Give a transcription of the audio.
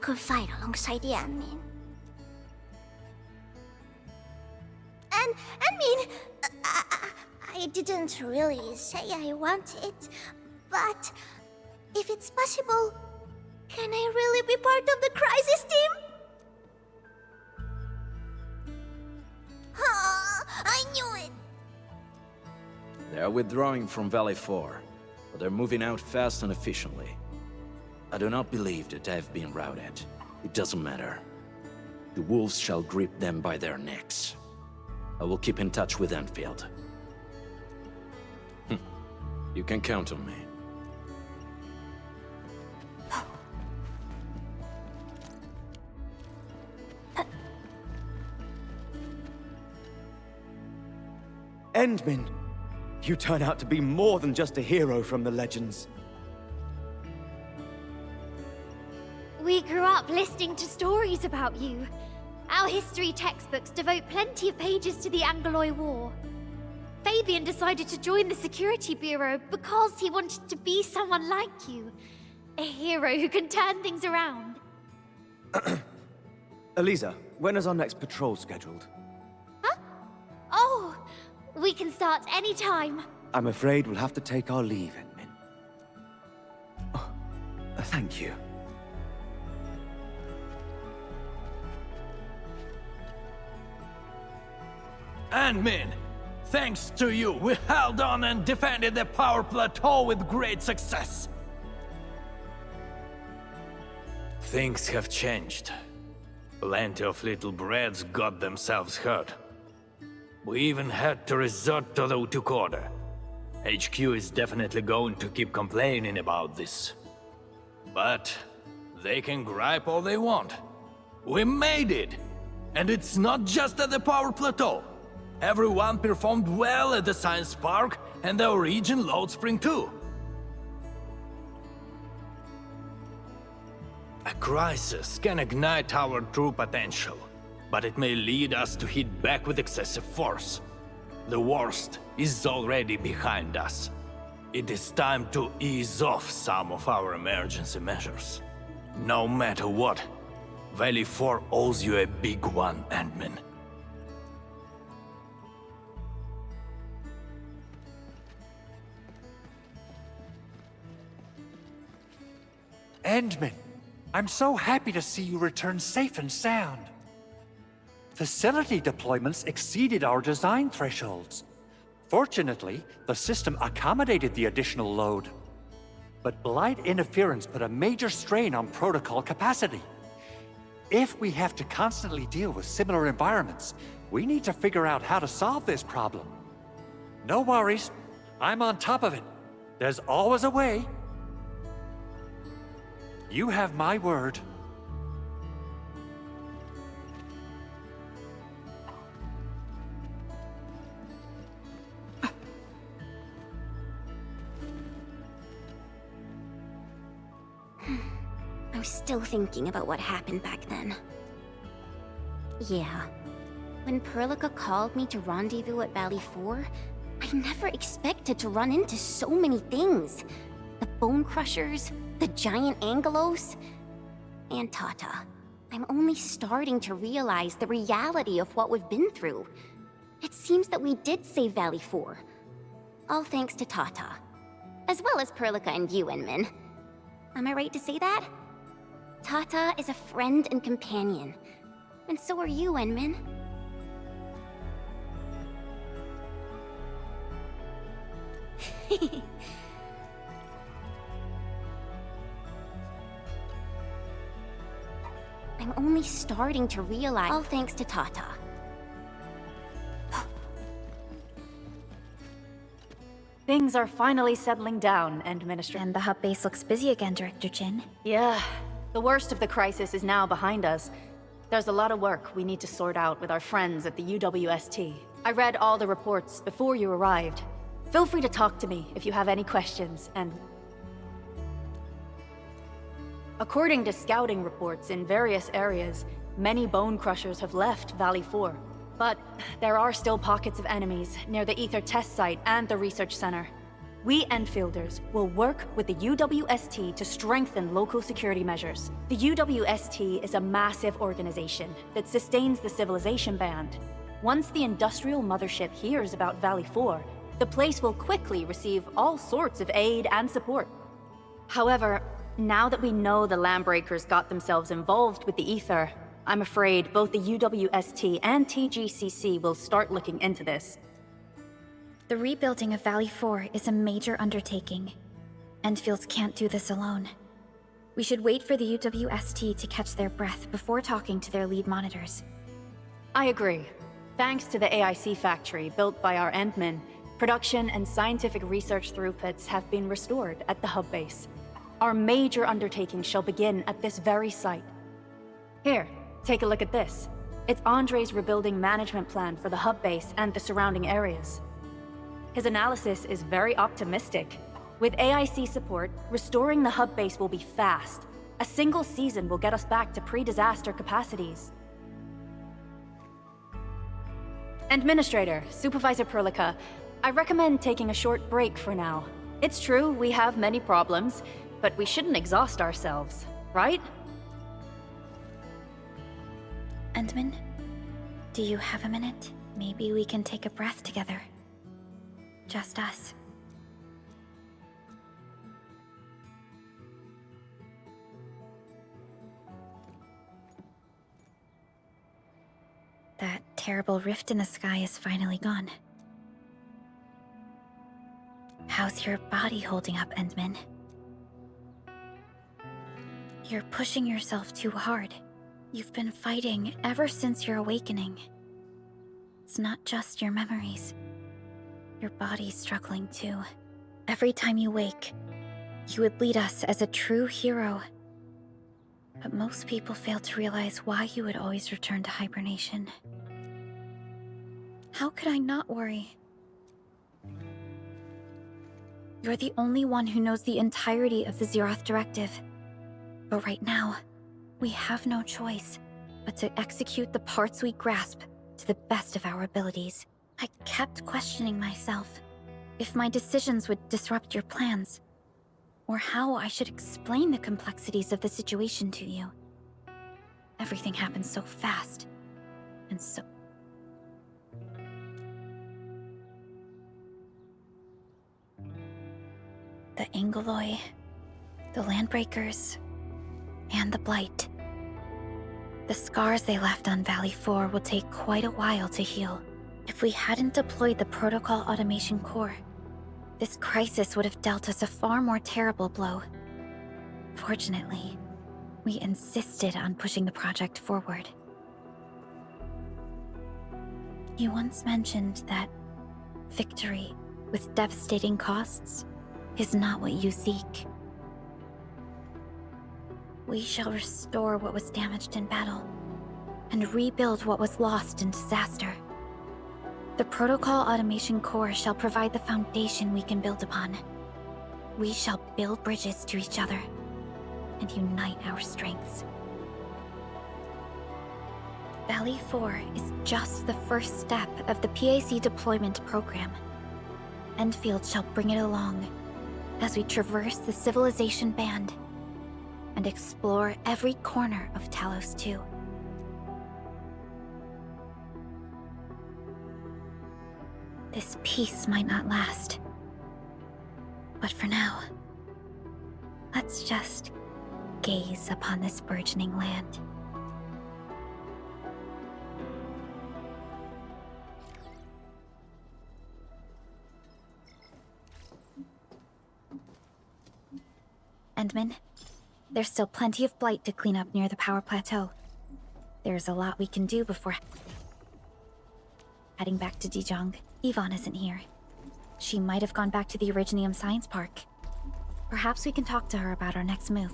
could fight alongside the admin. And, I didn't really say I want it, but if it's possible, can I really be part of the crisis team? I knew it! They are withdrawing from Valley 4, but they're moving out fast and efficiently. I do not believe that they've been routed. It doesn't matter. The wolves shall grip them by their necks. I will keep in touch with Endfield. You can count on me. Endman! You turn out to be more than just a hero from the legends. We grew up listening to stories about you. Our history textbooks devote plenty of pages to the Angloy War. Fabian decided to join the Security Bureau because he wanted to be someone like you. A hero who can turn things around. Eliza, when is our next patrol scheduled? Huh? Oh, we can start anytime. I'm afraid we'll have to take our leave, Endman. Oh, thank you. Endman, thanks to you, we held on and defended the power plateau with great success. Things have changed. Plenty of little brats got themselves hurt. We even had to resort to the Utuk order. HQ is definitely going to keep complaining about this. But they can gripe all they want. We made it! And it's not just at the power plateau. Everyone performed well at the Science Park and the Origin Load Spring too. A crisis can ignite our true potential, but it may lead us to hit back with excessive force. The worst is already behind us. It is time to ease off some of our emergency measures. No matter what, Valley 4 owes you a big one, Endman. Endman, I'm so happy to see you return safe and sound. Facility deployments exceeded our design thresholds. Fortunately, the system accommodated the additional load. But Blight interference put a major strain on protocol capacity. If we have to constantly deal with similar environments, we need to figure out how to solve this problem. No worries, I'm on top of it. There's always a way. You have my word. I'm still thinking about what happened back then. Yeah. When Perlica called me to rendezvous at Valley 4, I never expected to run into so many things. The Bone Crushers, the giant Angelos, and Tata. I'm only starting to realize the reality of what we've been through. It seems that we did save Valley 4. All thanks to Tata. As well as Perlica and you, Endman. Am I right to say that? Tata is a friend and companion. And so are you, Endman. I'm only starting to realize, all thanks to Tata. Things are finally settling down, Administrator. And the hub base looks busy again, Director Jin. Yeah, the worst of the crisis is now behind us. There's a lot of work we need to sort out with our friends at the UWST. I read all the reports before you arrived. Feel free to talk to me if you have any questions, and... According to scouting reports in various areas, many Bone Crushers have left Valley 4. But there are still pockets of enemies near the Ether test site and the research center. We Enfielders will work with the UWST to strengthen local security measures. The UWST is a massive organization that sustains the Civilization Band. Once the industrial mothership hears about Valley 4, the place will quickly receive all sorts of aid and support. However, now that we know the Landbreakers got themselves involved with the Ether, I'm afraid both the UWST and TGCC will start looking into this. The rebuilding of Valley 4 is a major undertaking. Endfield can't do this alone. We should wait for the UWST to catch their breath before talking to their lead monitors. I agree. Thanks to the AIC factory built by our Endmen, production and scientific research throughputs have been restored at the hub base. Our major undertaking shall begin at this very site. Here, take a look at this. It's Andre's rebuilding management plan for the hub base and the surrounding areas. His analysis is very optimistic. With AIC support, restoring the hub base will be fast. A single season will get us back to pre-disaster capacities. Administrator, Supervisor Perlica, I recommend taking a short break for now. It's true, we have many problems, but we shouldn't exhaust ourselves, right? Endman, do you have a minute? Maybe we can take a breath together. Just us. That terrible rift in the sky is finally gone. How's your body holding up, Endman? You're pushing yourself too hard. You've been fighting ever since your awakening. It's not just your memories. Your body's struggling too. Every time you wake, you would lead us as a true hero. But most people fail to realize why you would always return to hibernation. How could I not worry? You're the only one who knows the entirety of the Zeroth Directive. But right now, we have no choice but to execute the parts we grasp to the best of our abilities. I kept questioning myself if my decisions would disrupt your plans, or how I should explain the complexities of the situation to you. Everything happened so fast, and so... The Angoloi, the Landbreakers, and the Blight. The scars they left on Valley 4 will take quite a while to heal. If we hadn't deployed the Protocol Automation Core, this crisis would have dealt us a far more terrible blow. Fortunately, we insisted on pushing the project forward. You once mentioned that victory with devastating costs is not what you seek. We shall restore what was damaged in battle, and rebuild what was lost in disaster. The Protocol Automation Core shall provide the foundation we can build upon. We shall build bridges to each other, and unite our strengths. Valley 4 is just the first step of the PAC deployment program. Endfield shall bring it along as we traverse the Civilization Band and explore every corner of Talos 2. This peace might not last. But for now, let's just gaze upon this burgeoning land. Endman, there's still plenty of blight to clean up near the power plateau. There's a lot we can do before heading back to Dijong. Yvonne isn't here. She might have gone back to the Originium Science Park. Perhaps we can talk to her about our next move.